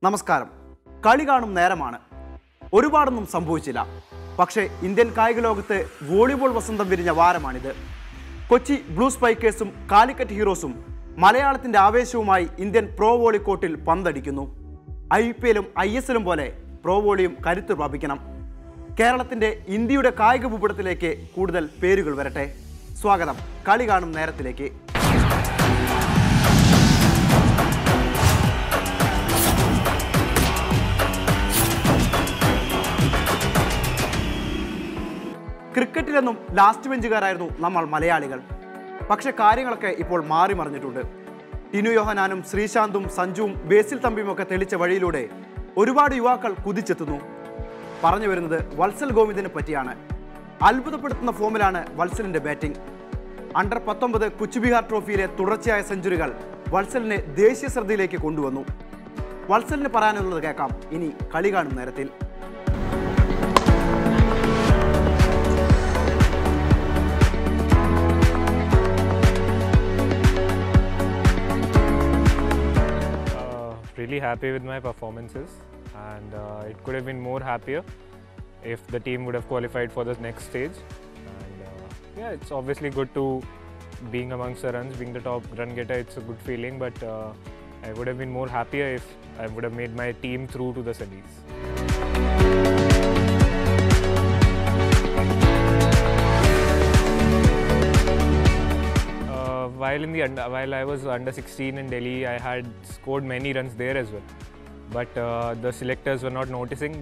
നമസ്കാരം. കളി കാണും നേരമാണ്. ഒരുപാടൊന്നും സംഭവിച്ചില്ല. പക്ഷേ ഇന്ത്യൻ കായിക ലോകത്ത് വോളിബോൾ വസന്തം വിരിഞ്ഞ വാരമാണിത്. കൊച്ചി ബ്ലൂ സ്പൈക്കേഴ്സും കാലിക്കറ്റ് ഹീറോസും മലയാളത്തിൻ്റെ ആവേശവുമായി ഇന്ത്യൻ പ്രോ വോളി കോർട്ടിൽ പന്തടിക്കുന്നു. IPL-ഉം ISL-ഉം പോലെ പ്രോ വോളിയും കരുത്ത് പ്രാപിക്കണം. കേരളത്തിൻ്റെ ഇന്ത്യയുടെ കായിക ഭൂപടത്തിലേക്ക് കൂടുതൽ പേരുകൾ വരട്ടെ. സ്വാഗതം കളി കാണും നേരത്തിലേക്ക്. ക്രിക്കറ്റിലെന്നും ലാസ്റ്റ് ബെഞ്ചുകാരായിരുന്നു നമ്മൾ മലയാളികൾ. പക്ഷെ കാര്യങ്ങളൊക്കെ ഇപ്പോൾ മാറി മറിഞ്ഞിട്ടുണ്ട്. ടിനു യോഹനാനും ശ്രീശാന്തും സഞ്ജുവും ബേസിൽ തമ്പിയുമൊക്കെ തെളിച്ച വഴിയിലൂടെ ഒരുപാട് യുവാക്കൾ കുതിച്ചെത്തുന്നു. പറഞ്ഞു വരുന്നത് വത്സൽ ഗോവിന്ദിനെ പറ്റിയാണ്. അത്ഭുതപ്പെടുത്തുന്ന ഫോമിലാണ് വത്സലിൻ്റെ ബാറ്റിംഗ്. അണ്ടർ 19 കുച്ച്ബിഹാർ ട്രോഫിയിലെ തുടർച്ചയായ സെഞ്ചുറികൾ വത്സലിനെ ദേശീയ ശ്രദ്ധയിലേക്ക് കൊണ്ടുവന്നു. വത്സലിന് പറയാനുള്ളത് കേൾക്കാം ഇനി കളി കാണും നേരത്തിൽ. Really happy with my performances, and it could have been more happier if the team would have qualified for the next stage. And yeah, it's obviously good to being amongst the runs, being the top run getter. It's a good feeling, but I would have been more happier if I would have made my team through to the semis. While I was under 16 in Delhi, I had scored many runs there as well. But the selectors were not noticing.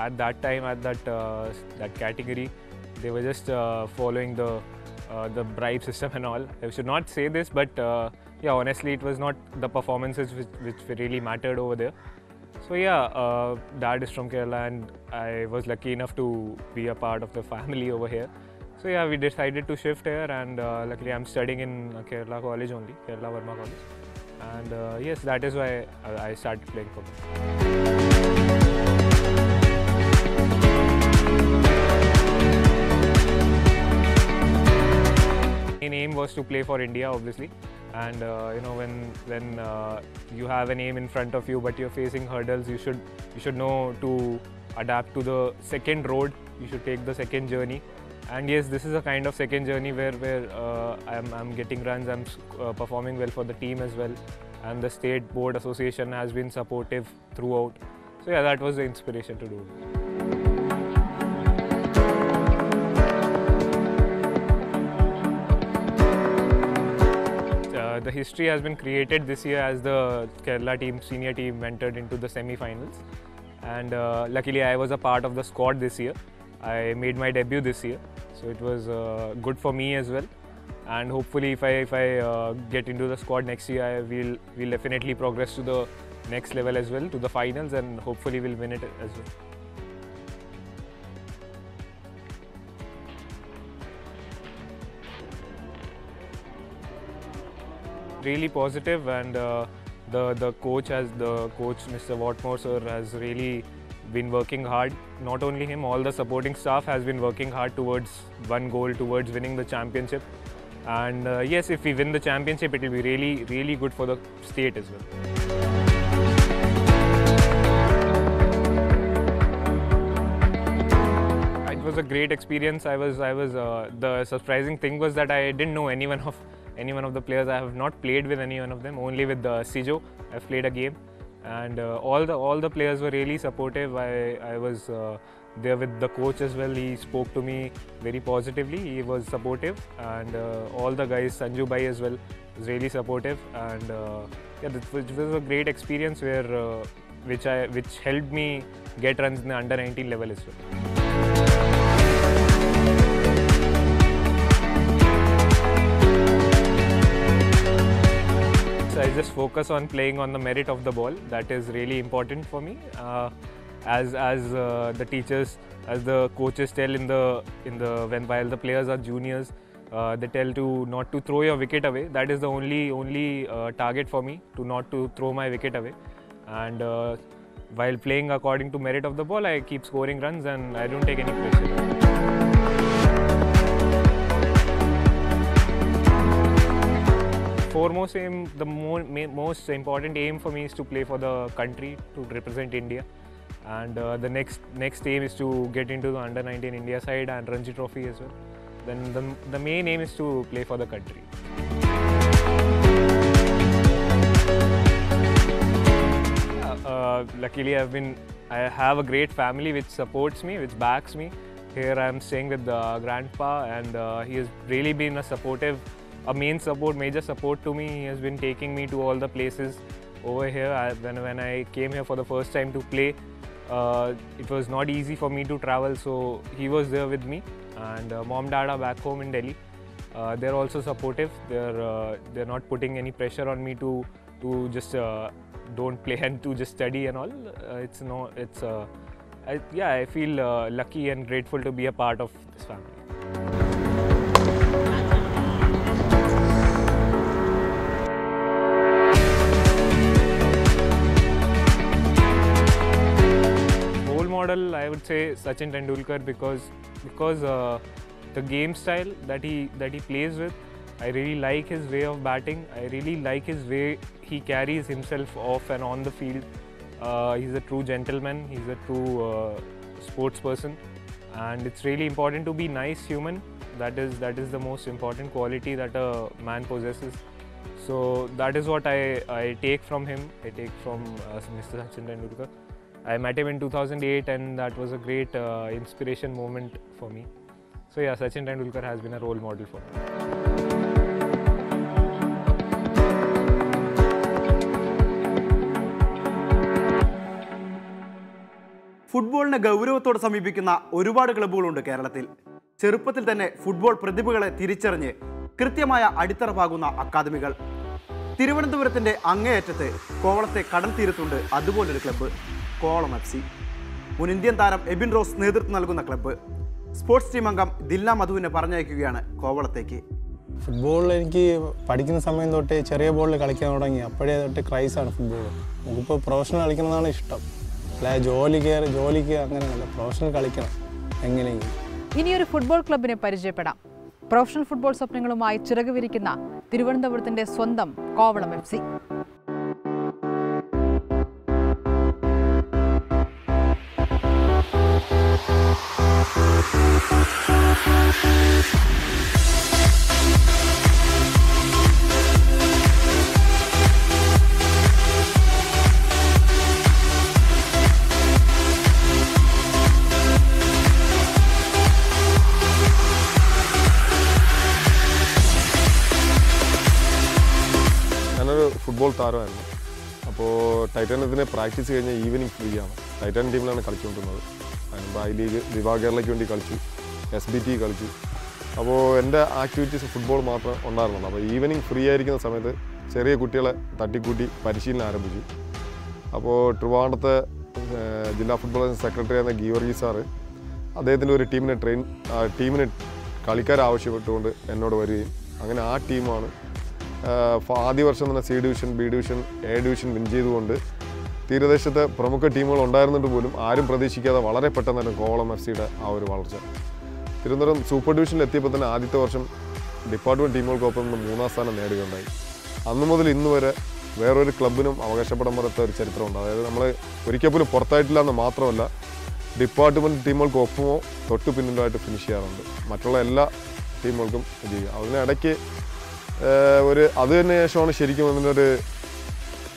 At that time, at that category, they were just following the bribe system and all. I should not say this, but yeah, honestly, it was not the performances which really mattered over there. So yeah, Dad is from Kerala, and I was lucky enough to be a part of the family over here. So yeah, we decided to shift here, and luckily I'm studying in Kerala College only, Kerala Verma College. And yes, that is why I started playing football. My aim was to play for India, obviously. And you know, when you have an aim in front of you, but you're facing hurdles, you should know to adapt to the second road. You should take the second journey. And yes, this is a kind of second journey where I'm getting runs, I'm performing well for the team as well, and the State Board Association has been supportive throughout. So yeah, that was the inspiration to do it. The history has been created this year as the Kerala team, senior team, entered into the semi-finals, and luckily I was a part of the squad this year. I made my debut this year, so it was good for me as well. And hopefully, if I get into the squad next year, we'll definitely progress to the next level as well, to the finals, and hopefully we'll win it as well. Really positive, and the coach, Mr. Watmore sir, has really been working hard. Not only him, all the supporting staff has been working hard towards one goal, towards winning the championship. And yes, if we win the championship, it will be really, really good for the state as well. It was a great experience. The surprising thing was that I didn't know any one of the players. I have not played with any one of them. Only with Sijo, I've played a game. And all the players were really supportive. I was there with the coach as well. He spoke to me very positively. He was supportive, and all the guys, Sanju Bhai as well, was really supportive. And yeah, it was a great experience which helped me get runs in the under 19 level as well. I just focus on playing on the merit of the ball. That is really important for me. As the teachers, as the coaches tell while the players are juniors, they tell to not to throw your wicket away. That is the only target for me, to not to throw my wicket away. And while playing according to merit of the ball, I keep scoring runs and I don't take any pressure. foremost aim, the most important aim for me is to play for the country, to represent India. And the next aim is to get into the under-19 India side and Ranji Trophy as well. Then the main aim is to play for the country. Luckily, I have a great family which supports me, which backs me. Here I am staying with grandpa, and he has really been major support to me. He has been taking me to all the places over here. When I came here for the first time to play, it was not easy for me to travel, so he was there with me. And mom, dad are back home in Delhi. They're also supportive. They're not putting any pressure on me to just don't play and to just study and all. I feel lucky and grateful to be a part of this family. Role model, I would say Sachin Tendulkar, because the game style that he plays with, I really like his way of batting. I really like his way he carries himself off and on the field. He's a true gentleman. He's a true sports person, and it's really important to be nice human. That is the most important quality that a man possesses. So that is what I take from him. I take from Mr. Sachin Tendulkar. I met him in 2008, and that was a great inspiration moment for me. So yeah, Sachin Tendulkar has been a role model for me. ഫുട്ബോളിനെ ഗൗരവത്തോടെ സമീപിക്കുന്ന ഒരുപാട് ക്ലബ്ബുകളുണ്ട് കേരളത്തിൽ. ചെറുപ്പത്തിൽ തന്നെ football പ്രതിഭകളെ തിരിച്ചറിഞ്ഞ് കൃത്യമായ അടിത്തറ പാകുന്ന അക്കാദമികൾ. തിരുവനന്തപുരത്തിൻ്റെ അങ്ങേയറ്റത്ത് കോവളത്തെ കടൽ തീരത്തുണ്ട് അതുപോലൊരു ക്ലബ്ബ്, കോവളം FC. മുൻ ഇന്ത്യൻ താരം എബിൻ റോസ് നേതൃത്വം നൽകുന്ന ക്ലബ്ബ്. സ്പോർട്സ് ടീം അംഗം ദില്ല മധുവിനെ പറഞ്ഞയക്കുകയാണ് കോവളത്തേക്ക്. ഫുട്ബോളിൽ എനിക്ക് പഠിക്കുന്ന സമയം തൊട്ടേ ചെറിയ ബോളിൽ കളിക്കാൻ തുടങ്ങി. അപ്പോഴേ തൊട്ട് ക്രൈസാണ് ഫുട്ബോൾ. നമുക്കിപ്പോൾ പ്രൊഫഷണൽ കളിക്കുന്നതാണ് ഇഷ്ടം. അല്ല ജോലിക്ക് അങ്ങനെയല്ല, പ്രൊഫഷണൽ കളിക്കണം എങ്ങനെയെങ്കിലും. ഇനിയൊരു ഫുട്ബോൾ ക്ലബിനെ പരിചയപ്പെടാം. പ്രൊഫഷണൽ ഫുട്ബോൾ സ്വപ്നങ്ങളുമായി ചിറക് വിരിക്കുന്ന തിരുവനന്തപുരത്തിന്റെ സ്വന്തം കോവളം FC. ഫുട്ബോൾ താരമായിരുന്നു. അപ്പോൾ ടൈറ്റാനത്തിന് പ്രാക്ടീസ് കഴിഞ്ഞാൽ ഈവനിങ് ഫ്രീ ആണ്. ടൈറ്റാൻ ടീമിലാണ് കളിച്ചുകൊണ്ടിരുന്നത്. അതിനുമ്പോൾ ഐ ലീഗ് വിഭാഗ് കേരളയ്ക്ക് വേണ്ടി കളിച്ചു, SBT കളിച്ചു. അപ്പോൾ എൻ്റെ ആക്ടിവിറ്റീസ് ഫുട്ബോൾ മാത്രം ഉണ്ടായിരുന്നുള്ളൂ. അപ്പോൾ ഈവനിങ് ഫ്രീ ആയിരിക്കുന്ന സമയത്ത് ചെറിയ കുട്ടികളെ തട്ടിക്കൂട്ടി പരിശീലനം ആരംഭിച്ചു. അപ്പോൾ ട്രിവാൻഡ്രത്തെ ജില്ലാ ഫുട്ബോൾ സെക്രട്ടറി ആയിരുന്ന ഗീവർഗി സാറ് അദ്ദേഹത്തിൻ്റെ ഒരു ടീമിന് കളിക്കാർ ആവശ്യപ്പെട്ടുകൊണ്ട് എന്നോട് വരികയും അങ്ങനെ ആ ടീമാണ് ആദ്യ വർഷം തന്നെ C division, B division, A division win ചെയ്തുകൊണ്ട് തീരദേശത്തെ പ്രമുഖ ടീമുകൾ ഉണ്ടായിരുന്നിട്ട് പോലും ആരും പ്രതീക്ഷിക്കാതെ വളരെ പെട്ടെന്ന് തന്നെ കോവളം FCയുടെ ആ ഒരു വളർച്ച. തിരുവനന്തപുരം സൂപ്പർ ഡിവിഷനിൽ എത്തിയപ്പോൾ തന്നെ ആദ്യത്തെ വർഷം ഡിപ്പാർട്ട്മെൻറ്റ് ടീമുകൾക്കൊപ്പം 3-ാം സ്ഥാനം നേടുകയുണ്ടായി. അന്നു മുതൽ ഇന്ന് വരെ വേറൊരു ക്ലബിനും അവകാശപ്പെടാൻ പറ്റാത്ത ഒരു ചരിത്രമുണ്ട്. അതായത് നമ്മൾ ഒരിക്കൽ പോലും പുറത്തായിട്ടില്ല എന്ന് മാത്രമല്ല, ഡിപ്പാർട്ട്മെൻറ്റ് ടീമുകൾക്കൊപ്പമോ തൊട്ട് പിന്നിലായിട്ട് ഫിനിഷ് ചെയ്യാറുണ്ട്. മറ്റുള്ള എല്ലാ ടീമുകൾക്കും ചെയ്യുക. അതിനിടയ്ക്ക് അത് തന്നെ ശേഷമാണ് ശരിക്കും അതിനൊരു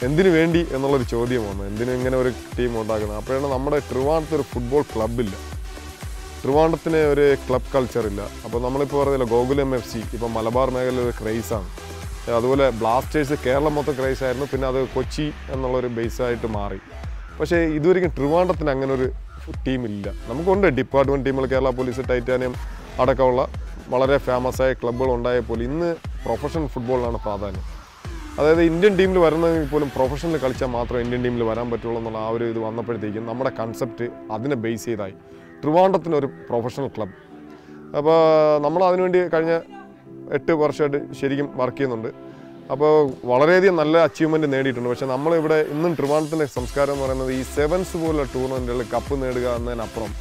എന്തിനു വേണ്ടി എന്നുള്ളൊരു ചോദ്യം വന്നു. എന്തിനും ഇങ്ങനെ ഒരു ടീം ഉണ്ടാക്കുന്നത്? അപ്പോഴാണ് നമ്മുടെ ട്രിവാൻഡ്രത്ത് ഒരു ഫുട്ബോൾ ക്ലബ്ബില്ല, ട്രിവാൻഡ്രത്തിന് ഒരു ക്ലബ് കൾച്ചറില്ല. അപ്പോൾ നമ്മളിപ്പോൾ പറഞ്ഞില്ല ഗോകുലം FC ഇപ്പോൾ മലബാർ മേഖലയിൽ ഒരു ക്രൈസാണ്. അതുപോലെ ബ്ലാസ്റ്റേഴ്സ് കേരളം മൊത്തം ക്രൈസായിരുന്നു. പിന്നെ അത് കൊച്ചി എന്നുള്ളൊരു ബേസായിട്ട് മാറി. പക്ഷേ ഇതുവരെയും ട്രിവാൻഡ്രത്തിന് അങ്ങനെ ഒരു ടീമില്ല. നമുക്കുണ്ട് ഡിപ്പാർട്ട്മെൻറ്റ് ടീമുകൾ, കേരള പോലീസ്, ടൈറ്റാനിയം അടക്കമുള്ള വളരെ ഫേമസായ ക്ലബ്ബുകൾ ഉണ്ടായപ്പോൾ ഇന്ന് പ്രൊഫഷണൽ ഫുട്ബോളിലാണ് പ്രാധാന്യം. അതായത് ഇന്ത്യൻ ടീമിൽ വരുന്നതിൽ പോലും പ്രൊഫഷണൽ കളിച്ചാൽ മാത്രമേ ഇന്ത്യൻ ടീമിൽ വരാൻ പറ്റുള്ളൂ എന്നുള്ള ആ ഒരു ഇത് വന്നപ്പോഴത്തേക്കും നമ്മുടെ കൺസെപ്റ്റ് അതിനെ ബേസ് ചെയ്തായി ട്രിവാൻഡ്രത്തിനൊരു പ്രൊഫഷണൽ ക്ലബ്ബ്. അപ്പോൾ നമ്മൾ അതിനുവേണ്ടി കഴിഞ്ഞ 8 വർഷമായിട്ട് ശരിക്കും വർക്ക് ചെയ്യുന്നുണ്ട്. അപ്പോൾ വളരെയധികം നല്ല അച്ചീവ്മെൻറ്റ് നേടിയിട്ടുണ്ട്. പക്ഷേ നമ്മളിവിടെ ഇന്നും ട്രിവാൻഡ്രത്തിൻ്റെ സംസ്കാരം എന്ന് പറയുന്നത് ഈ സെവൻസ് പോലുള്ള ടൂർണമെൻറ്റുകളിൽ കപ്പ് നേടുക എന്നതിനപ്പുറം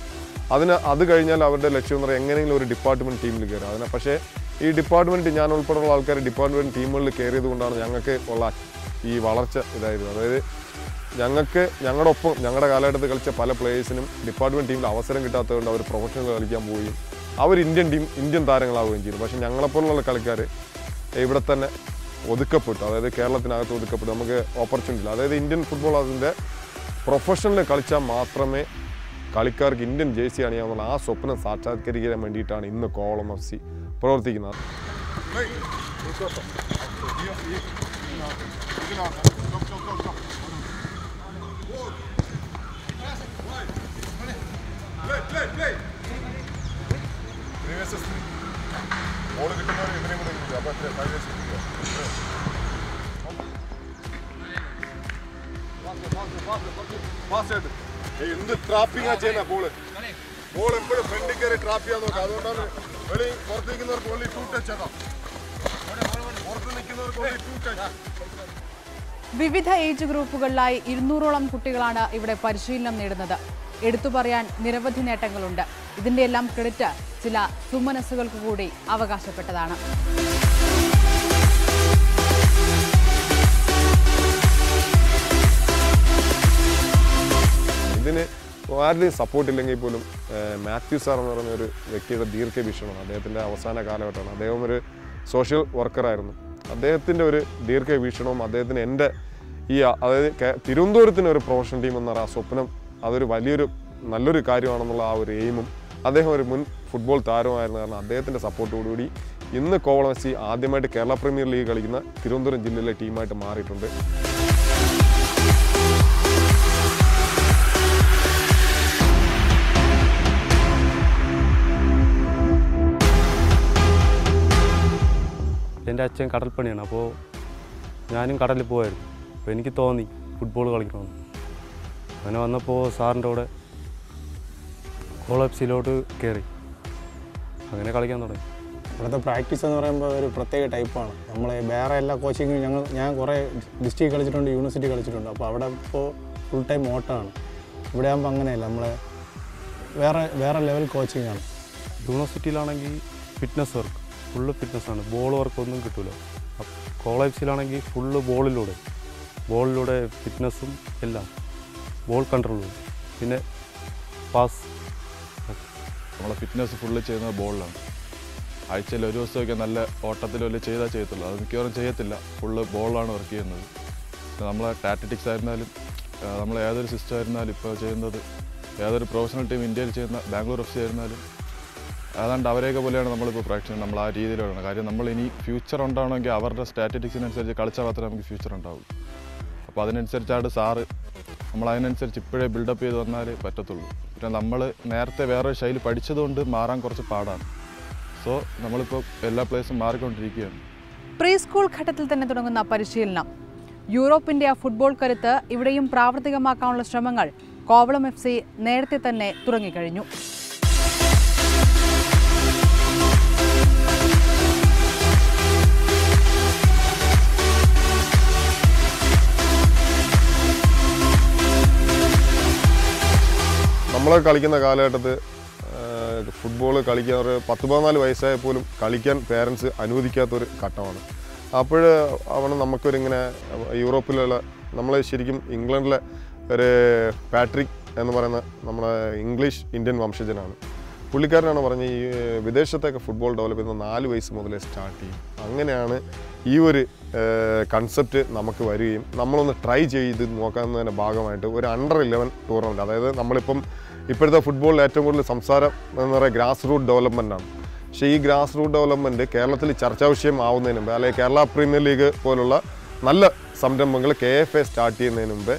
അത് കഴിഞ്ഞാൽ അവരുടെ ലക്ഷ്യം എന്ന് പറയുന്നത് എങ്ങനെയെങ്കിലും ഒരു ഡിപ്പാർട്ട്മെൻറ്റ് ടീമിൽ കയറുക. പക്ഷേ ഈ ഡിപ്പാർട്ട്മെൻറ്റ് ഞാൻ ഉൾപ്പെടെയുള്ള ആൾക്കാർ ഡിപ്പാർട്ട്മെൻറ്റ് ടീമുകളിൽ കയറിയത് കൊണ്ടാണ് ഞങ്ങൾക്ക് ഉള്ള ഈ വളർച്ച ഇതായിരുന്നു. അതായത് ഞങ്ങളുടെ ഒപ്പം ഞങ്ങളുടെ കാലഘട്ടത്തിൽ കളിച്ച പല പ്ലേയേഴ്സിനും ഡിപ്പാർട്ട്മെൻറ്റ് ടീമിൽ അവസരം കിട്ടാത്തതുകൊണ്ട് അവർ പ്രൊഫഷണൽ കളിക്കാൻ പോവുകയും അവർ ഇന്ത്യൻ താരങ്ങളാവുകയും ചെയ്തു. പക്ഷേ ഞങ്ങളെപ്പോലുള്ള കളിക്കാർ ഇവിടെ തന്നെ ഒതുക്കപ്പെട്ടു, അതായത് കേരളത്തിനകത്ത് ഒതുക്കപ്പെട്ടു. നമുക്ക് ഓപ്പർച്യൂണിറ്റി, അതായത് ഇന്ത്യൻ ഫുട്ബോൾ അതിൻ്റെ പ്രൊഫഷണൽ കളിച്ചാൽ മാത്രമേ കളിക്കാർക്ക് ഇന്ത്യൻ ജേഴ്സി അണിയാവുന്ന ആ സ്വപ്നം സാക്ഷാത്കരിക്കാൻ വേണ്ടിയിട്ടാണ് ഇന്ന് കോവളം FC പ്രവർത്തിക്കുന്നത്. എന്ത് ട്രാപ്പിംഗാ ചെയ്യുന്ന ബോൾ എപ്പോഴും ഫ്രണ്ടിൽ കയറി ട്രാപ്പ് ചെയ്യാൻ നോക്കാം. അതുകൊണ്ടാണ് വെളി പുറത്ത് നിൽക്കുന്നവർക്ക് ഓൺലി 2 ടച്ച് ആക്കാം. പുറത്ത് നിൽക്കുന്നവർക്ക് ഓൺലി 2 ടച്ച്. വിവിധ ഏജ് ഗ്രൂപ്പുകളിലായി 200ഓളം കുട്ടികളാണ് ഇവിടെ പരിശീലനം നേടുന്നത്. എടുത്തു പറയാൻ നിരവധി നേട്ടങ്ങളുണ്ട്. ഇതിന്റെ എല്ലാം ക്രെഡിറ്റ് ചില സുമനസ്സുകൾക്ക് കൂടി അവകാശപ്പെട്ടതാണ്. ഇതിന് ആരുടെയും സപ്പോർട്ടില്ലെങ്കിൽ പോലും മാത്യു സാർ എന്ന് പറയുന്ന ഒരു വ്യക്തിയുടെ ദീർഘവീക്ഷണമാണ്. അദ്ദേഹത്തിൻ്റെ അവസാന കാലഘട്ടമാണ്. അദ്ദേഹം ഒരു സോഷ്യൽ വർക്കറായിരുന്നു. അദ്ദേഹത്തിൻ്റെ ഒരു ദീർഘവീക്ഷണവും അദ്ദേഹത്തിന് എൻ്റെ അതായത് തിരുവനന്തപുരത്തിന് ഒരു പ്രൊഫഷണൽ ടീം എന്ന് പറയുന്ന ആ സ്വപ്നം അതൊരു നല്ലൊരു കാര്യമാണെന്നുള്ള ആ ഒരു എയിമും അദ്ദേഹം ഒരു മുൻ ഫുട്ബോൾ താരമായിരുന്നു. കാരണം അദ്ദേഹത്തിൻ്റെ സപ്പോർട്ടോടുകൂടി ഇന്ന് കോവളം FC ആദ്യമായിട്ട് കേരള പ്രീമിയർ ലീഗ് കളിക്കുന്ന തിരുവനന്തപുരം ജില്ലയിലെ ടീമായിട്ട് മാറിയിട്ടുണ്ട്. എൻ്റെ അച്ഛൻ കടൽപ്പണിയാണ്, അപ്പോൾ ഞാനും കടലിൽ പോയായിരുന്നു. അപ്പോൾ എനിക്ക് തോന്നി ഫുട്ബോൾ കളിക്കണമെന്ന്. അങ്ങനെ വന്നപ്പോൾ സാറിൻ്റെ കൂടെ കോവളം FCയിലോട്ട് കയറി അങ്ങനെ കളിക്കാൻ തുടങ്ങി. ഇവിടുത്തെ പ്രാക്ടീസ് എന്ന് പറയുമ്പോൾ ഒരു പ്രത്യേക ടൈപ്പാണ്. നമ്മൾ വേറെ എല്ലാ കോച്ചിങ്ങും ഞാൻ കുറേ ഡിസ്ട്രിക്ട് കളിച്ചിട്ടുണ്ട്, യൂണിവേഴ്സിറ്റി കളിച്ചിട്ടുണ്ട്. അപ്പോൾ അവിടെ ഇപ്പോൾ ഫുൾ ടൈം ഓട്ടമാണ്. ഇവിടെ ആകുമ്പോൾ അങ്ങനെയല്ല, നമ്മളെ വേറെ ലെവൽ കോച്ചിങ്ങാണ്. യൂണിവേഴ്സിറ്റിയിലാണെങ്കിൽ ഫിറ്റ്നസ് വർക്ക് ഫുള്ള് ഫിറ്റ്നസ്സാണ്, ബോൾ വർക്കൊന്നും കിട്ടില്ല. കോവളം FCയിലാണെങ്കിൽ ഫുള്ള് ബോളിലൂടെ ഫിറ്റ്നസ്സും എല്ലാം, ബോൾ കൺട്രോളും പിന്നെ പാസ്. നമ്മളെ ഫിറ്റ്നസ് ഫുള്ള് ചെയ്യുന്നത് ബോളിലാണ്. ആഴ്ചയിൽ ഒരു ദിവസമൊക്കെ നല്ല ഓട്ടത്തിൽ വല്ല ചെയ്യത്തുള്ളൂ. അത് മിക്കവാറും ചെയ്യത്തില്ല, ഫുള്ള് ബോളിലാണ് വർക്ക് ചെയ്യുന്നത്. നമ്മളെ ടാക്ടിക്സ് ആയിരുന്നാലും നമ്മൾ ഏതൊരു സിസ്റ്റം ആയിരുന്നാലും ഇപ്പോൾ ചെയ്യുന്നത് ഏതൊരു പ്രൊഫഷണൽ ടീം ഇന്ത്യയിൽ ചെയ്യുന്ന ബാംഗ്ലൂർ FC ആയിരുന്നാലും ഏതാണ്ട് അവരെയൊക്കെ പോലെയാണ് നമ്മളിപ്പോൾ പ്രാക്ടീസ് ചെയ്യുന്നത്. നമ്മൾ ആ രീതിയിലാണ്. കാര്യം നമ്മൾ ഇനി ഫ്യൂച്ചർ ഉണ്ടാവണമെങ്കിൽ അവരുടെ സ്റ്റാറ്റിസ്റ്റിക്സിനനുസരിച്ച് കളിച്ചാൽ മാത്രമേ നമുക്ക് ഫ്യൂച്ചർ ഉണ്ടാവുള്ളൂ. അപ്പോൾ അതിനനുസരിച്ചാണ് സാറ് നമ്മളതിനനുസരിച്ച് ഇപ്പോഴേ ബിൽഡപ്പ് ചെയ്ത് വന്നാലേ പറ്റത്തുള്ളൂ. പിന്നെ നമ്മൾ നേരത്തെ വേറൊരു ശൈലി പഠിച്ചതുകൊണ്ട് മാറാൻ കുറച്ച് പാടാണ്. സോ നമ്മളിപ്പോൾ എല്ലാ പ്ലേസും മാറിക്കൊണ്ടിരിക്കുകയാണ്. പ്രീ സ്കൂൾ ഘട്ടത്തിൽ തന്നെ തുടങ്ങുന്ന പരിശീലനം, യൂറോപ്പിന്റെ ഫുട്ബോൾ കരുത്ത് ഇവിടെയും പ്രാവർത്തികമാക്കാനുള്ള ശ്രമങ്ങൾ കോവളം FC നേരത്തെ തന്നെ തുടങ്ങിക്കഴിഞ്ഞു. നമ്മൾ കളിക്കുന്ന കാലഘട്ടത്തിൽ ഫുട്ബോൾ കളിക്കാൻ ഒരു 10-14 വയസ്സായ പോലും കളിക്കാൻ പേരൻസ് അനുവദിക്കാത്തൊരു ഘട്ടമാണ്. അപ്പോൾ നമുക്കൊരിങ്ങനെ യൂറോപ്പിലുള്ള നമ്മൾ ശരിക്കും ഇംഗ്ലണ്ടിലെ ഒരു പാട്രിക് എന്ന് പറയുന്ന നമ്മുടെ ഇംഗ്ലീഷ് ഇന്ത്യൻ വംശജനാണ്. പുള്ളിക്കാരനാണ് പറഞ്ഞ് ഈ വിദേശത്തൊക്കെ ഫുട്ബോൾ ഡെവലപ്പ് ചെയ്യുന്ന 4 വയസ്സ് മുതലേ സ്റ്റാർട്ട് ചെയ്യും. അങ്ങനെയാണ് ഈ ഒരു കൺസെപ്റ്റ് നമുക്ക് വരികയും നമ്മളൊന്ന് ട്രൈ ചെയ്ത് നോക്കാവുന്നതിൻ്റെ ഭാഗമായിട്ട് ഒരു അണ്ടർ-11 ടൂർണമെൻറ്റ്, അതായത് നമ്മളിപ്പം ഇപ്പോഴത്തെ ഫുട്ബോളിൽ ഏറ്റവും കൂടുതൽ സംസാരം എന്ന് പറയുക ഗ്രാസ് റൂട്ട് ഡെവലപ്മെൻറ്റാണ്. പക്ഷേ ഈ ഗ്രാസ് റൂട്ട് ഡെവലപ്മെൻറ്റ് കേരളത്തിൽ ചർച്ചാ വിഷയം ആവുന്നതിന് മുമ്പ്, അല്ലെങ്കിൽ കേരള പ്രീമിയർ ലീഗ് പോലുള്ള നല്ല സംരംഭങ്ങൾ KFA സ്റ്റാർട്ട് ചെയ്യുന്നതിന് മുമ്പ്,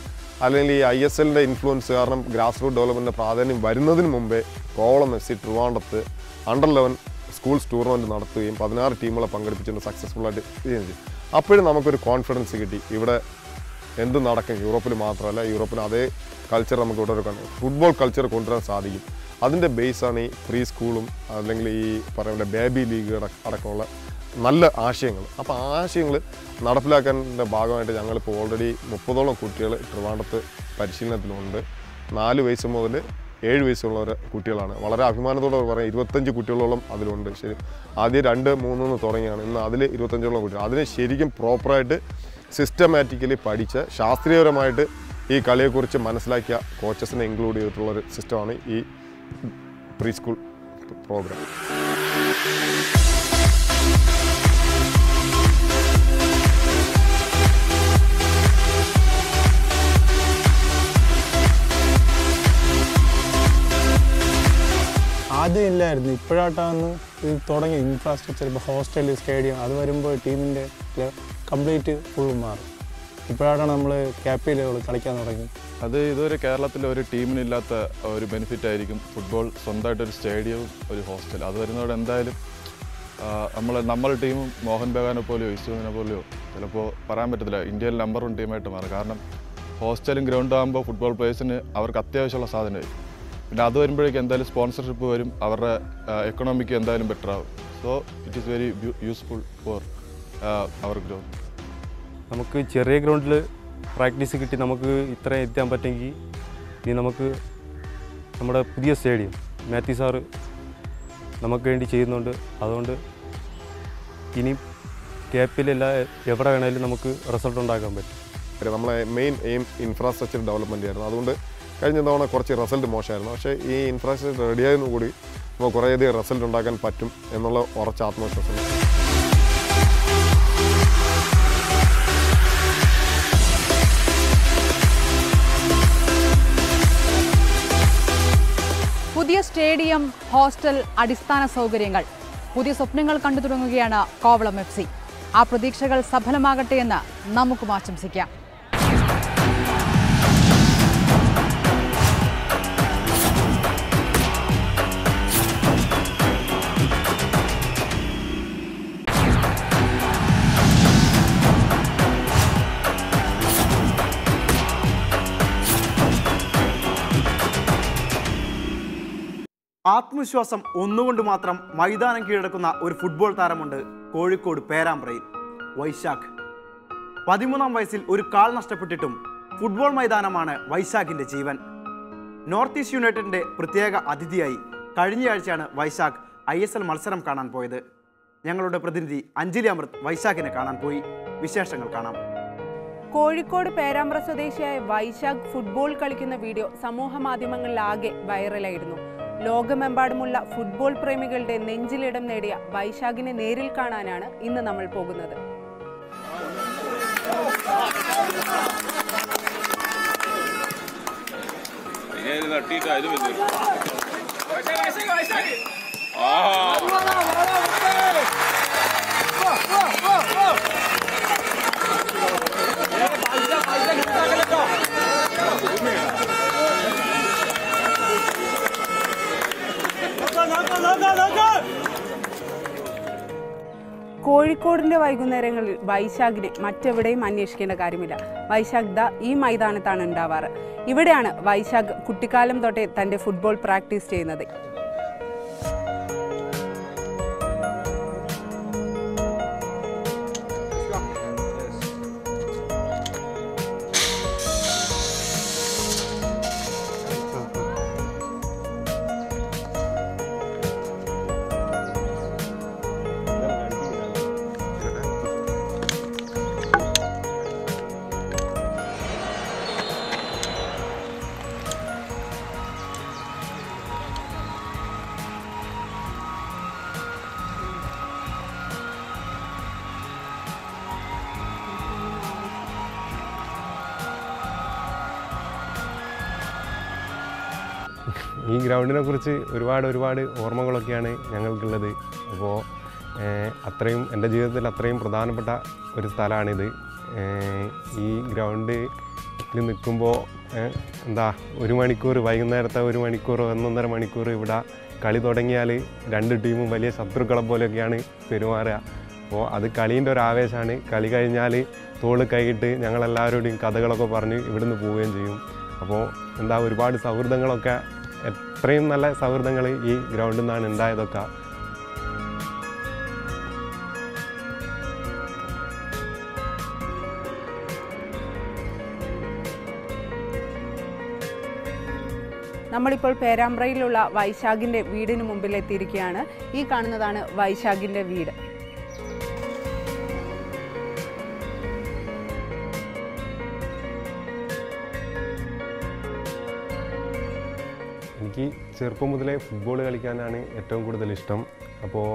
അല്ലെങ്കിൽ ഈ ISLൻ്റെ ഇൻഫ്ലുവൻസ് കാരണം ഗ്രാസ് റൂട്ട് ഡെവലപ്മെൻറ്റിൻ്റെ പ്രാധാന്യം വരുന്നതിന് മുമ്പേ കോവളം FC ട്രിവാൻഡ്രത്ത് അണ്ടർ-11 സ്കൂൾസ് ടൂർണമെൻറ്റ് നടത്തുകയും 16 ടീമുകളെ പങ്കെടുപ്പിച്ചുകൊണ്ട് സക്സസ്ഫുള്ളായിട്ട് ചെയ്യുകയും ചെയ്യും. അപ്പോഴും നമുക്കൊരു കോൺഫിഡൻസ് കിട്ടി, ഇവിടെ എന്ത് നടക്കും, യൂറോപ്പിൽ മാത്രമല്ല യൂറോപ്പിൽ അതേ കൾച്ചർ നമുക്ക് ഇവിടെ ഒരു ഫുട്ബോൾ കൾച്ചർ കൊണ്ടുവരാൻ സാധിക്കും. അതിൻ്റെ ബേസാണ് ഈ പ്രീ സ്കൂളും അല്ലെങ്കിൽ ഈ പറയുന്ന ബേബി ലീഗ് അടക്കമുള്ള നല്ല ആശയങ്ങൾ. അപ്പോൾ ആ ആശയങ്ങൾ നടപ്പിലാക്കാൻ്റെ ഭാഗമായിട്ട് ഞങ്ങളിപ്പോൾ ഓൾറെഡി 30ഓളം കുട്ടികൾ ട്രിവാൻഡ്രത്ത് പരിശീലനത്തിലുണ്ട്. 4 വയസ്സ് മുതൽ 7 വയസ്സുള്ള കുട്ടികളാണ്. വളരെ അഭിമാനത്തോടെ പറയാം 25 കുട്ടികളോളം അതിലുണ്ട്. ശരി, ആദ്യം 2, 3 തുടങ്ങിയാണ്. ഇന്ന് അതിൽ 25ഓളം കുട്ടികൾ. അതിനെ ശരിക്കും പ്രോപ്പറായിട്ട് സിസ്റ്റമാറ്റിക്കലി പഠിച്ച് ശാസ്ത്രീയപരമായിട്ട് ഈ കളിയെക്കുറിച്ച് മനസ്സിലാക്കിയ കോച്ചസിനെ ഇൻക്ലൂഡ് ചെയ്തിട്ടുള്ളൊരു സിസ്റ്റമാണ് ഈ പ്രീ സ്കൂൾ പ്രോഗ്രാം. ആദ്യം ഇല്ലായിരുന്നു, ഇപ്പോഴായിട്ടാണ് ഇത് തുടങ്ങി. ഇൻഫ്രാസ്ട്രക്ചർ ഇപ്പോൾ ഹോസ്റ്റൽ, സ്റ്റേഡിയം അത് വരുമ്പോൾ ടീമിൻ്റെ കംപ്ലീറ്റ് ഫുള്ളും മാറും. ഇപ്പോഴാണ് നമ്മൾ ക്യാപി ലെവൽ കളിക്കാൻ തുടങ്ങി. അത് ഇതുവരെ കേരളത്തിൽ ഒരു ടീമിനില്ലാത്ത ഒരു ബെനിഫിറ്റ് ആയിരിക്കും ഫുട്ബോൾ. സ്വന്തമായിട്ടൊരു സ്റ്റേഡിയവും ഒരു ഹോസ്റ്റൽ അത് വരുന്നതോടെ എന്തായാലും നമ്മൾ ടീമും മോഹൻ ബഗാനെ പോലെയോ ഇസ്രോവിനെ പോലെയോ ചിലപ്പോൾ പറയാൻ പറ്റത്തില്ല, ഇന്ത്യയിൽ നമ്പർ 1 ടീമായിട്ട് മാറും. കാരണം ഹോസ്റ്റലും ഗ്രൗണ്ടും ആകുമ്പോൾ ഫുട്ബോൾ പ്ലേയേഴ്സിന് അവർക്ക് അത്യാവശ്യമുള്ള സാധനമായി. പിന്നെ അത് വരുമ്പോഴേക്കും എന്തായാലും സ്പോൺസർഷിപ്പ് വരും, അവരുടെ എക്കണോമിക്ക് എന്തായാലും ബെറ്റർ ആവും. So it is very useful for our growth. നമുക്ക് ചെറിയ ഗ്രൗണ്ടിൽ പ്രാക്ടീസ് കിട്ടി നമുക്ക് ഇത്രയും എത്താൻ പറ്റുമെങ്കിൽ ഇനി നമുക്ക് നമ്മുടെ പുതിയ സ്റ്റേഡിയം മാത്യു സാറ് നമുക്ക് വേണ്ടി ചെയ്യുന്നുണ്ട്. അതുകൊണ്ട് ഇനി ക്യാപ്പിലല്ല എവിടെ വേണമെങ്കിലും നമുക്ക് റിസൾട്ട് ഉണ്ടാക്കാൻ പറ്റും. നമ്മളെ മെയിൻ എയിം ഇൻഫ്രാസ്ട്രക്ചർ ഡെവലപ്മെൻ്റ് ആയിരുന്നു. അതുകൊണ്ട് കഴിഞ്ഞ തവണ കുറച്ച് റിസൾട്ട് മോശമായിരുന്നു. പക്ഷേ ഈ ഇൻഫ്രാസ്ട്രക്ചർ റെഡിയായതോടുകൂടി നമുക്ക് കുറേയധികം റിസൾട്ട് ഉണ്ടാക്കാൻ പറ്റും എന്നുള്ള ഉറച്ച ആത്മവിശ്വാസം. പുതിയ സ്റ്റേഡിയം, ഹോസ്റ്റൽ, അടിസ്ഥാന സൗകര്യങ്ങൾ, പുതിയ സ്വപ്നങ്ങൾ കണ്ടു തുടങ്ങുകയാണ് കോവളം FC. ആ പ്രതീക്ഷകൾ സഫലമാകട്ടെ എന്ന് നമുക്കും ആശംസിക്കാം. ആത്മവിശ്വാസം ഒന്നുകൊണ്ട് മാത്രം മൈതാനം കീഴടക്കുന്ന ഒരു ഫുട്ബോൾ താരമുണ്ട് കോഴിക്കോട് പേരാമ്പ്രയിൽ. വൈശാഖ് 13-ാം വയസ്സിൽ ഒരു കാൽ നഷ്ടപ്പെട്ടിട്ടും ഫുട്ബോൾ മൈതാനമാണ് വൈശാഖിൻ്റെ ജീവൻ. നോർത്ത് ഈസ്റ്റ് യുണൈറ്റഡിൻ്റെ പ്രത്യേക അതിഥിയായി കഴിഞ്ഞയാഴ്ചയാണ് വൈശാഖ് ISL മത്സരം കാണാൻ പോയത്. ഞങ്ങളുടെ പ്രതിനിധി അഞ്ജലി അമൃത് വൈശാഖിനെ കാണാൻ പോയി. വിശേഷങ്ങൾ കാണാം. കോഴിക്കോട് പേരാമ്പ്ര സ്വദേശിയായ വൈശാഖ് ഫുട്ബോൾ കളിക്കുന്ന വീഡിയോ സമൂഹ മാധ്യമങ്ങളിലാകെ വൈറലായിരുന്നു. ലോകമെമ്പാടുമുള്ള ഫുട്ബോൾ പ്രേമികളുടെ നെഞ്ചിലിടം നേടിയ വൈശാഖിനെ നേരിൽ കാണാനാണ് ഇന്ന് നമ്മൾ പോകുന്നത്. കോഴിക്കോടിന്റെ വൈകുന്നേരങ്ങളിൽ വൈശാഖിനെ മറ്റെവിടെയും അന്വേഷിക്കേണ്ട കാര്യമില്ല. വൈശാഖ് ദാ ഈ മൈതാനത്താണ് ഉണ്ടാവാറ്. ഇവിടെയാണ് വൈശാഖ് കുട്ടിക്കാലം തൊട്ടേ തന്റെ ഫുട്ബോൾ പ്രാക്ടീസ് ചെയ്യുന്നത്. ഈ ഗ്രൗണ്ടിനെ കുറിച്ച് ഒരുപാട് ഓർമ്മകളൊക്കെയാണ് ഞങ്ങൾക്കുള്ളത്. അപ്പോൾ അത്രയും എൻ്റെ ജീവിതത്തിൽ അത്രയും പ്രധാനപ്പെട്ട ഒരു സ്ഥലമാണിത്. ഈ ഗ്രൗണ്ടിൽ നിൽക്കുമ്പോൾ ഒരു മണിക്കൂർ, വൈകുന്നേരത്തെ 1 മണിക്കൂർ 1.5 മണിക്കൂർ ഇവിടെ കളി തുടങ്ങിയാൽ 2 ടീമും വലിയ ശത്രുക്കളെ പോലെയൊക്കെയാണ് പെരുമാറുക. അപ്പോൾ അത് കളീൻ്റെ ഒരു ആവേശമാണ്. കളി കഴിഞ്ഞാൽ തോള് കൈയിട്ട് ഞങ്ങളെല്ലാവരോടും കഥകളൊക്കെ പറഞ്ഞ് ഇവിടുന്ന് പോവുകയും ചെയ്യും. അപ്പോൾ ഒരുപാട് സൗഹൃദങ്ങളൊക്കെ, എത്രയും നല്ല സൗഹൃദങ്ങൾ ഈ ഗ്രൗണ്ടിൽ നിന്നാണ് ഉണ്ടായതൊക്കെ. നമ്മളിപ്പോൾ പേരാമ്പ്രയിലുള്ള വൈശാഖിൻ്റെ വീടിന് മുമ്പിൽ എത്തിയിരിക്കുകയാണ്. ഈ കാണുന്നതാണ് വൈശാഖിൻ്റെ വീട്. എനിക്ക് ചെറുപ്പം മുതലേ ഫുട്ബോൾ കളിക്കാനാണ് ഏറ്റവും കൂടുതൽ ഇഷ്ടം. അപ്പോൾ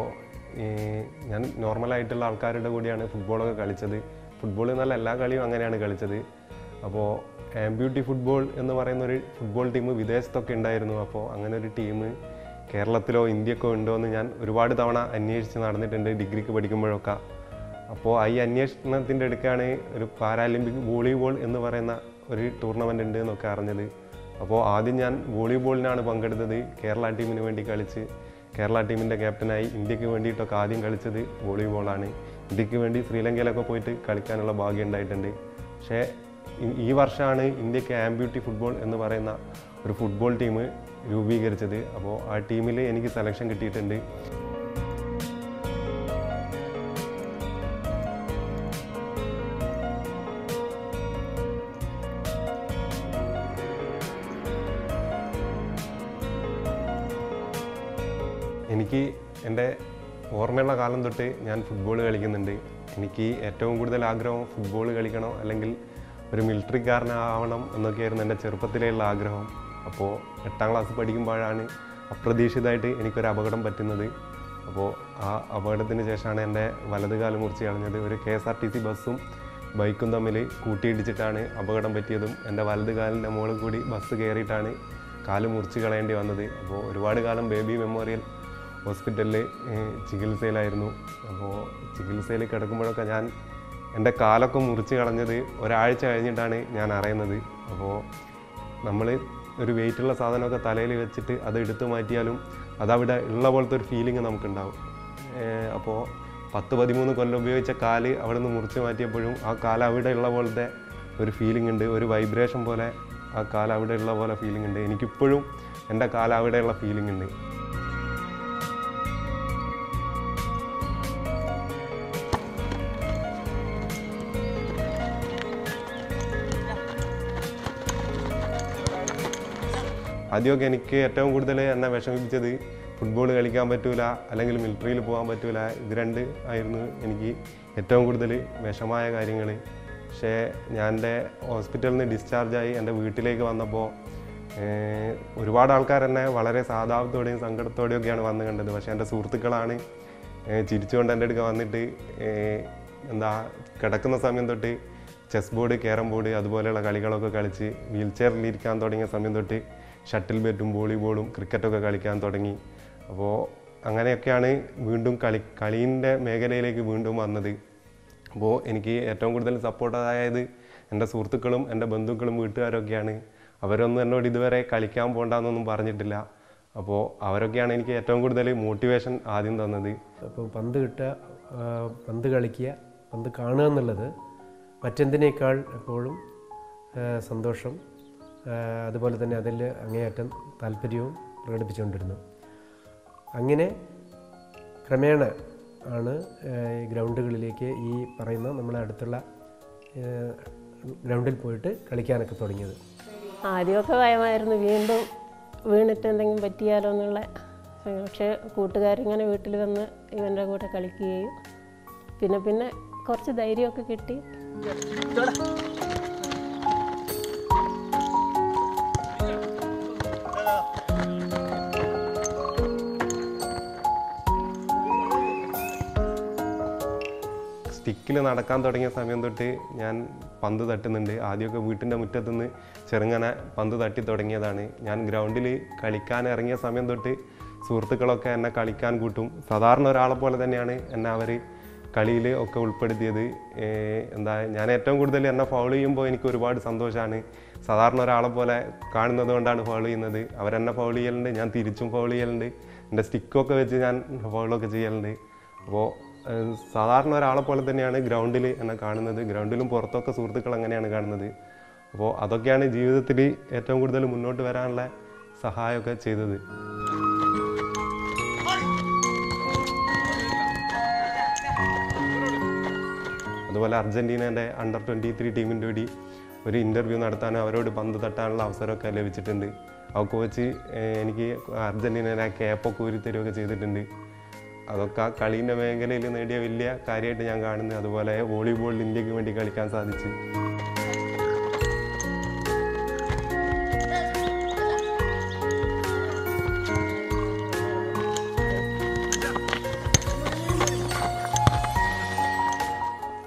ഞാൻ നോർമലായിട്ടുള്ള ആൾക്കാരുടെ കൂടെയാണ് ഫുട്ബോളൊക്കെ കളിച്ചത്. ഫുട്ബോൾ എന്നല്ല എല്ലാ കളിയും അങ്ങനെയാണ് കളിച്ചത്. അപ്പോൾ ആംബ്യൂട്ടി ഫുട്ബോൾ എന്ന് പറയുന്നൊരു ഫുട്ബോൾ ടീം വിദേശത്തൊക്കെ ഉണ്ടായിരുന്നു. അപ്പോൾ അങ്ങനെ ഒരു ടീം കേരളത്തിലോ ഇന്ത്യക്കോ ഉണ്ടോ എന്ന് ഞാൻ ഒരുപാട് തവണ അന്വേഷിച്ച് നടന്നിട്ടുണ്ട് ഡിഗ്രിക്ക് പഠിക്കുമ്പോഴൊക്കെ. അപ്പോൾ ഈ അന്വേഷണത്തിൻ്റെ അടുക്കാണ് ഒരു പാരാലിമ്പിക് വോളിബോൾ എന്ന് പറയുന്ന ഒരു ടൂർണമെൻ്റ് ഉണ്ട് എന്നൊക്കെ അറിഞ്ഞത്. അപ്പോൾ ആദ്യം ഞാൻ വോളിബോളിനാണ് പങ്കെടുത്തത്. കേരള ടീമിന് വേണ്ടി കളിച്ച് കേരള ടീമിൻ്റെ ക്യാപ്റ്റനായി ഇന്ത്യക്ക് വേണ്ടിയിട്ടൊക്കെ ആദ്യം കളിച്ചത് വോളിബോളാണ്. ഇന്ത്യക്ക് വേണ്ടി ശ്രീലങ്കയിലൊക്കെ പോയിട്ട് കളിക്കാനുള്ള ഭാഗ്യം ഉണ്ടായിട്ടുണ്ട്. പക്ഷേ ഈ വർഷമാണ് ഇന്ത്യക്ക് ആംബ്യൂട്ടി ഫുട്ബോൾ എന്ന് പറയുന്ന ഒരു ഫുട്ബോൾ ടീം രൂപീകരിച്ചത്. അപ്പോൾ ആ ടീമിൽ എനിക്ക് സെലക്ഷൻ കിട്ടിയിട്ടുണ്ട്. എനിക്ക് എൻ്റെ ഓർമ്മയുള്ള കാലം തൊട്ട് ഞാൻ ഫുട്ബോൾ കളിക്കുന്നുണ്ട്. എനിക്ക് ഏറ്റവും കൂടുതൽ ആഗ്രഹം ഫുട്ബോൾ കളിക്കണം, അല്ലെങ്കിൽ ഒരു മിലിറ്ററിക്കാരനാവണം എന്നൊക്കെയായിരുന്നു എൻ്റെ ചെറുപ്പത്തിലുള്ള ആഗ്രഹം. അപ്പോൾ 8ാം ക്ലാസ് പഠിക്കുമ്പോഴാണ് അപ്രതീക്ഷിതമായിട്ട് എനിക്കൊരു അപകടം പറ്റുന്നത്. അപ്പോൾ ആ അപകടത്തിന് ശേഷമാണ് എൻ്റെ വലത് കാല് മുറിച്ച് കളഞ്ഞത്. ഒരു KSRTC ബസ്സും ബൈക്കും തമ്മിൽ കൂട്ടിയിടിച്ചിട്ടാണ് അപകടം പറ്റിയതും. എൻ്റെ വലത് കാലിൻ്റെ മുകളിൽ കൂടി ബസ് കയറിയിട്ടാണ് കാല് മുറിച്ച് കളയേണ്ടി വന്നത്. അപ്പോൾ ഒരുപാട് കാലം ബേബി മെമ്മോറിയൽ ഹോസ്പിറ്റലിൽ ചികിത്സയിലായിരുന്നു. അപ്പോൾ ചികിത്സയിൽ കിടക്കുമ്പോഴൊക്കെ ഞാൻ എൻ്റെ കാലൊക്കെ മുറിച്ച് കളഞ്ഞത് ഒരാഴ്ച കഴിഞ്ഞിട്ടാണ് ഞാൻ അറിയുന്നത്. അപ്പോൾ നമ്മൾ ഒരു വെയിറ്റുള്ള സാധനമൊക്കെ തലയിൽ വെച്ചിട്ട് അത് എടുത്തു മാറ്റിയാലും അതവിടെ ഉള്ള പോലത്തെ ഒരു ഫീലിംഗ് നമുക്കുണ്ടാവും. അപ്പോൾ 10-13 കൊല്ലം ഉപയോഗിച്ച കാല് അവിടെ നിന്ന് മുറിച്ച് മാറ്റിയപ്പോഴും ആ കാല് അവിടെ ഉള്ള പോലത്തെ ഒരു ഫീലിംഗ് ഉണ്ട്. ഒരു വൈബ്രേഷൻ പോലെ ആ കാല് അവിടെ ഉള്ള പോലെ ഫീലിംഗ് ഉണ്ട്. എനിക്കിപ്പോഴും എൻ്റെ കാല് അവിടെയുള്ള ഫീലിംഗ് ഉണ്ട്. ആദ്യമൊക്കെ എനിക്ക് ഏറ്റവും കൂടുതൽ എന്നെ വിഷമിപ്പിച്ചത് ഫുട്ബോൾ കളിക്കാൻ പറ്റൂല, അല്ലെങ്കിൽ മിലിറ്ററിയിൽ പോകാൻ പറ്റൂല, ഇത് രണ്ട് ആയിരുന്നു എനിക്ക് ഏറ്റവും കൂടുതൽ വിഷമായ കാര്യങ്ങൾ. പക്ഷേ ഞാൻ എൻ്റെ ഹോസ്പിറ്റലിൽ നിന്ന് ഡിസ്ചാർജായി എൻ്റെ വീട്ടിലേക്ക് വന്നപ്പോൾ ഒരുപാട് ആൾക്കാർ എന്നെ വളരെ സാധാരണത്തോടെയും സങ്കടത്തോടെയൊക്കെയാണ് വന്ന് കണ്ടത്. പക്ഷേ എൻ്റെ സുഹൃത്തുക്കളാണ് ചിരിച്ചുകൊണ്ട് എൻ്റെ അടുക്ക വന്നിട്ട് കിടക്കുന്ന സമയം തൊട്ട് ചെസ് ബോർഡ്, ക്യാരം ബോർഡ് അതുപോലെയുള്ള കളികളൊക്കെ കളിച്ച് വീൽ ചെയറിലിരിക്കാൻ തുടങ്ങിയ സമയം തൊട്ട് ഷട്ടിൽ ബാറ്റും വോളിബോളും ക്രിക്കറ്റൊക്കെ കളിക്കാൻ തുടങ്ങി. അപ്പോൾ അങ്ങനെയൊക്കെയാണ് വീണ്ടും കളീൻ്റെ മേഖലയിലേക്ക് വീണ്ടും വന്നത്. അപ്പോൾ എനിക്ക് ഏറ്റവും കൂടുതൽ സപ്പോർട്ടായത് എൻ്റെ സുഹൃത്തുക്കളും എൻ്റെ ബന്ധുക്കളും വീട്ടുകാരൊക്കെയാണ്. അവരൊന്നും എന്നോട് ഇതുവരെ കളിക്കാൻ പോകണ്ടെന്നൊന്നും പറഞ്ഞിട്ടില്ല. അപ്പോൾ അവരൊക്കെയാണ് എനിക്ക് ഏറ്റവും കൂടുതൽ മോട്ടിവേഷൻ ആദ്യം തന്നത്. അപ്പോൾ പന്ത് കിട്ടുക, പന്ത് കളിക്കുക, പന്ത് കാണുക എന്നുള്ളത് മറ്റെന്തിനേക്കാൾ എപ്പോഴും സന്തോഷം, അതുപോലെ തന്നെ അതിൽ അങ്ങേയറ്റം താല്പര്യവും പ്രകടിപ്പിച്ചുകൊണ്ടിരുന്നു. അങ്ങനെ ക്രമേണ ആണ് ഗ്രൗണ്ടുകളിലേക്ക് ഈ പറയുന്ന നമ്മളെ അടുത്തുള്ള ഗ്രൗണ്ടിൽ പോയിട്ട് കളിക്കാനൊക്കെ തുടങ്ങിയത്. ആദ്യമൊക്കെ ഭയമായിരുന്നു, വീണിട്ട് എന്തെങ്കിലും പറ്റിയാലോ എന്നുള്ള. പക്ഷേ കൂട്ടുകാരിങ്ങനെ വീട്ടിൽ വന്ന് ഇവൻ്റെ കൂടെ കളിക്കുകയും പിന്നെ കുറച്ച് ധൈര്യമൊക്കെ കിട്ടി. സ്റ്റിക്കിൽ നടക്കാൻ തുടങ്ങിയ സമയം തൊട്ട് ഞാൻ പന്ത് തട്ടുന്നുണ്ട്. ആദ്യമൊക്കെ വീട്ടിൻ്റെ മുറ്റത്തുനിന്ന് ചെറുങ്ങനെ പന്ത് തട്ടി തുടങ്ങിയതാണ്. ഞാൻ ഗ്രൗണ്ടിൽ കളിക്കാൻ ഇറങ്ങിയ സമയം തൊട്ട് സുഹൃത്തുക്കളൊക്കെ എന്നെ കളിക്കാൻ കൂട്ടും. സാധാരണ ഒരാളെ പോലെ തന്നെയാണ് എന്നെ അവർ കളിയിൽ ഒക്കെ ഉൾപ്പെടുത്തിയത്. ഞാൻ ഏറ്റവും കൂടുതൽ എന്നെ ഫൗൾ ചെയ്യുമ്പോൾ എനിക്ക് ഒരുപാട് സന്തോഷമാണ്. സാധാരണ ഒരാളെ പോലെ കാണുന്നത് കൊണ്ടാണ് ഫൗൾ ചെയ്യുന്നത്. അവരെന്നെ ഫൗൾ ചെയ്യലുണ്ട്, ഞാൻ തിരിച്ചും ഫൗൾ ചെയ്യലുണ്ട്. എൻ്റെ സ്റ്റിക്കൊക്കെ വെച്ച് ഞാൻ ഫൗളൊക്കെ ചെയ്യലുണ്ട്. അപ്പോൾ സാധാരണ ഒരാളെ പോലെ തന്നെയാണ് ഗ്രൗണ്ടിൽ എന്നെ കാണുന്നത്. ഗ്രൗണ്ടിലും പുറത്തൊക്കെ സുഹൃത്തുക്കൾ അങ്ങനെയാണ് കാണുന്നത്. അപ്പോൾ അതൊക്കെയാണ് ജീവിതത്തിൽ ഏറ്റവും കൂടുതൽ മുന്നോട്ട് വരാനുള്ള സഹായമൊക്കെ ചെയ്തത്. അതുപോലെ അർജൻറ്റീനേൻ്റെ അണ്ടർ 23 ടീമിൻ്റെ കൂടി ഒരു ഇൻ്റർവ്യൂ നടത്താനും അവരോട് പന്ത് തട്ടാനുള്ള അവസരമൊക്കെ ലഭിച്ചിട്ടുണ്ട്. ആ കോച്ച് എനിക്ക് അർജൻറ്റീന ക്യാപ്പൊക്കെ ഊരിത്തരുകയൊക്കെ ചെയ്തിട്ടുണ്ട്. അതൊക്കെ ആ കളീൻ്റെ മേഖലയിൽ നേടിയ വലിയ കാര്യമായിട്ട് ഞാൻ കാണുന്നു. അതുപോലെ വോളിബോളിൽ ഇന്ത്യക്ക് വേണ്ടി കളിക്കാൻ സാധിച്ചു.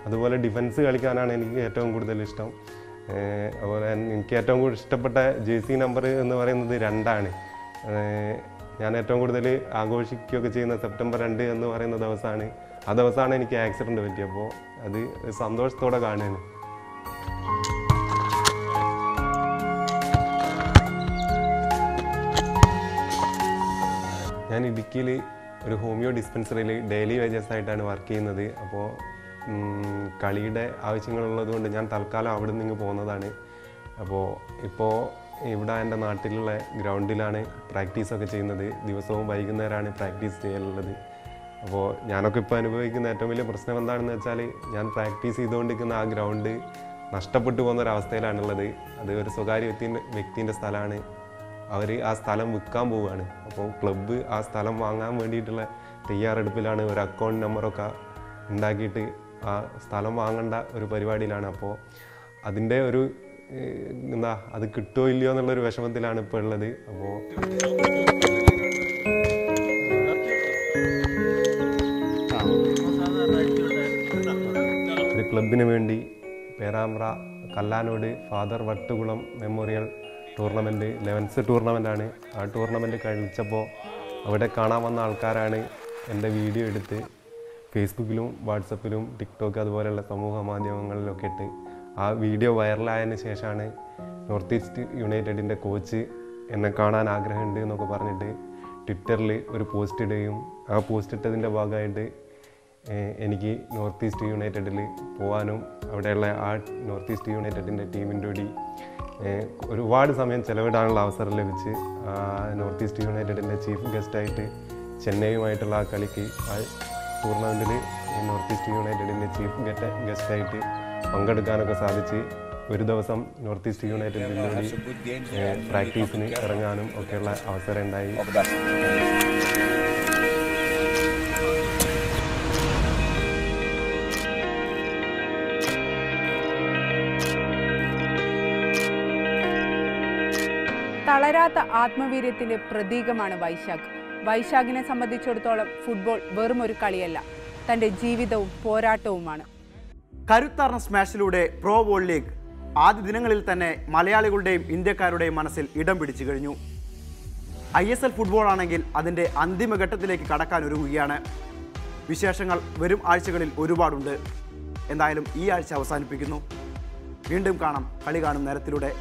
അതുപോലെ ഡിഫൻസ് കളിക്കാനാണ് എനിക്ക് ഏറ്റവും കൂടുതൽ ഇഷ്ടം. അതുപോലെ എനിക്ക് ഏറ്റവും കൂടുതൽ ഇഷ്ടപ്പെട്ട ജേഴ്സി നമ്പർ എന്ന് പറയുന്നത് 2 ഞാൻ ഏറ്റവും കൂടുതൽ ആഘോഷിക്കുകയൊക്കെ ചെയ്യുന്ന സെപ്റ്റംബർ 2 എന്ന് പറയുന്ന ദിവസമാണ്. ആ ദിവസമാണ് എനിക്ക് ആക്സിഡൻറ്റ് പറ്റിയപ്പോൾ അത് സന്തോഷത്തോടെ കാണുകയാണ്. ഞാൻ ഇടുക്കിയിൽ ഒരു ഹോമിയോ ഡിസ്പെൻസറിയിൽ ഡെയിലി വേജസ് ആയിട്ടാണ് വർക്ക് ചെയ്യുന്നത്. അപ്പോൾ കളിയുടെ ആവശ്യങ്ങളുള്ളതുകൊണ്ട് ഞാൻ തൽക്കാലം അവിടെ നിന്ന് പോകുന്നതാണ്. അപ്പോൾ ഇപ്പോൾ ഇവിടെ എൻ്റെ നാട്ടിലുള്ള ഗ്രൗണ്ടിലാണ് പ്രാക്ടീസൊക്കെ ചെയ്യുന്നത്. ദിവസവും വൈകുന്നേരമാണ് പ്രാക്ടീസ് ചെയ്യാനുള്ളത്. അപ്പോൾ ഞാനൊക്കെ ഇപ്പോൾ അനുഭവിക്കുന്ന ഏറ്റവും വലിയ പ്രശ്നം എന്താണെന്ന് വെച്ചാൽ ഞാൻ പ്രാക്ടീസ് ചെയ്തുകൊണ്ടിരിക്കുന്ന ആ ഗ്രൗണ്ട് നഷ്ടപ്പെട്ടു പോകുന്നൊരവസ്ഥയിലാണുള്ളത്. അത് ഒരു സ്വകാര്യ വ്യക്തിൻ്റെ സ്ഥലമാണ്. അവർ ആ സ്ഥലം വിൽക്കാൻ പോവുകയാണ്. അപ്പോൾ ക്ലബ്ബ് ആ സ്ഥലം വാങ്ങാൻ വേണ്ടിയിട്ടുള്ള തയ്യാറെടുപ്പിലാണ്. ഒരു അക്കൗണ്ട് നമ്പറൊക്കെ ഉണ്ടാക്കിയിട്ട് ആ സ്ഥലം വാങ്ങേണ്ട ഒരു പരിപാടിയിലാണ്. അപ്പോൾ അതിൻ്റെ ഒരു അത് കിട്ടുമോ ഇല്ലയോ എന്നുള്ളൊരു വിഷമത്തിലാണ് ഇപ്പോൾ ഉള്ളത്. അപ്പോൾ ഒരു ക്ലബിന് വേണ്ടി Perambra Kallanode father Vattukulam memorial tournament 11th ടൂർണമെൻറ്റാണ്. ആ ടൂർണമെൻറ്റ് കളിച്ചപ്പോൾ അവിടെ കാണാൻ വന്ന ആൾക്കാരാണ് എൻ്റെ വീഡിയോ എടുത്ത് ഫേസ്ബുക്കിലും വാട്സപ്പിലും ടിക്ടോക്ക് അതുപോലെയുള്ള സമൂഹ മാധ്യമങ്ങളിലൊക്കെ ഇട്ട് ആ വീഡിയോ വൈറലായതിന് ശേഷമാണ് നോർത്ത് ഈസ്റ്റ് യുണൈറ്റഡിൻ്റെ കോച്ച് എന്നെ കാണാൻ ആഗ്രഹമുണ്ട് എന്നൊക്കെ പറഞ്ഞിട്ട് ട്വിറ്ററിൽ ഒരു പോസ്റ്റ് ഇടുകയും ആ പോസ്റ്റ് ഇട്ടതിൻ്റെ ഭാഗമായിട്ട് എനിക്ക് നോർത്ത് ഈസ്റ്റ് യുണൈറ്റഡിൽ പോകാനും അവിടെയുള്ള ആ നോർത്ത് ഈസ്റ്റ് യുണൈറ്റഡിൻ്റെ ടീമിൻ്റെ കൂടി ഒരുപാട് സമയം ചെലവിടാനുള്ള അവസരം ലഭിച്ച് നോർത്ത് ഈസ്റ്റ് യുണൈറ്റഡിൻ്റെ ചീഫ് ഗസ്റ്റായിട്ട് ചെന്നൈയുമായിട്ടുള്ള ആ കളിക്ക് ആ ടൂർണമെൻറ്റിൽ നോർത്ത് ഈസ്റ്റ് യുണൈറ്റഡിൻ്റെ ചീഫ് ഗസ്റ്റായിട്ട് പങ്കെടുക്കാനൊക്കെ സാധിച്ച് ഒരു ദിവസം നോർത്ത് ഈസ്റ്റ് യുണൈറ്റഡിൻ്റെ കൂടി പ്രാക്ടീസിന് ഇറങ്ങാനും ഒക്കെയുള്ള അവസരം ഉണ്ടായി. തളരാത്ത ആത്മവീര്യത്തിന്റെ പ്രതീകമാണ് വൈശാഖ്. വൈശാഖിനെ സംബന്ധിച്ചിടത്തോളം ഫുട്ബോൾ വെറും ഒരു കളിയല്ല, തൻ്റെ ജീവിതവും പോരാട്ടവുമാണ്. കരുത്താർന്ന സ്മാഷിലൂടെ പ്രോ വോൾ ലീഗ് ആദ്യ ദിനങ്ങളിൽ തന്നെ മലയാളികളുടെയും ഇന്ത്യക്കാരുടെയും മനസ്സിൽ ഇടം പിടിച്ചു കഴിഞ്ഞു. ISL ഫുട്ബോൾ ആണെങ്കിൽ അതിൻ്റെ അന്തിമഘട്ടത്തിലേക്ക് കടക്കാൻ ഒരുങ്ങുകയാണ്. വിശേഷങ്ങൾ വരും ആഴ്ചകളിൽ ഒരുപാടുണ്ട്. എന്തായാലും ഈ ആഴ്ച അവസാനിപ്പിക്കുന്നു. വീണ്ടും കാണാം കളി കാണും നേരത്തിലൂടെ.